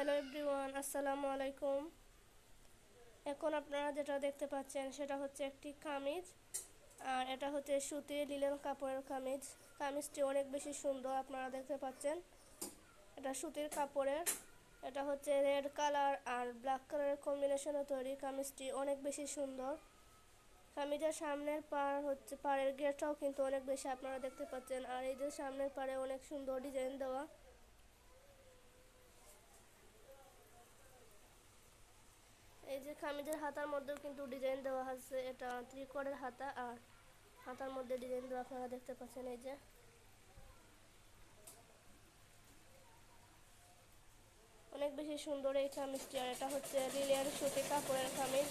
Hello everyone, আসসালামু আলাইকুম। এখন আপনারা যেটা দেখতে পাচ্ছেন সেটা হচ্ছে একটি কামিজ। আর এটা হচ্ছে সুতির লিলেন কাপড়ের কামিজ। কামিজটি অনেক বেশি সুন্দর, আপনারা দেখতে পাচ্ছেন। এটা সুতির কাপড়ের। এটা হচ্ছে রেড কালার আর ব্ল্যাক কালারের কম্বিনেশনে তৈরি। কামিজটি অনেক বেশি সুন্দর। কামিজের সামনের পাড়ের গেটটাও কিন্তু অনেক বেশি, আপনারা দেখতে পাচ্ছেন। আর এই যে সামনের পাড়ে অনেক সুন্দর ডিজাইন দেওয়া। এই যে কামিজের হাতার মধ্যেও কিন্তু ডিজাইন দেওয়া আছে। এটা ত্রিকোণের হাতা আর হাতার মধ্যে ডিজাইন দেওয়া, আপনারা দেখতে পাচ্ছেন। এই যে অনেক বেশি সুন্দর এই কামিজটি। আর এটা হচ্ছে লিলিয়ান সুতি কাপড়ের কামিজ।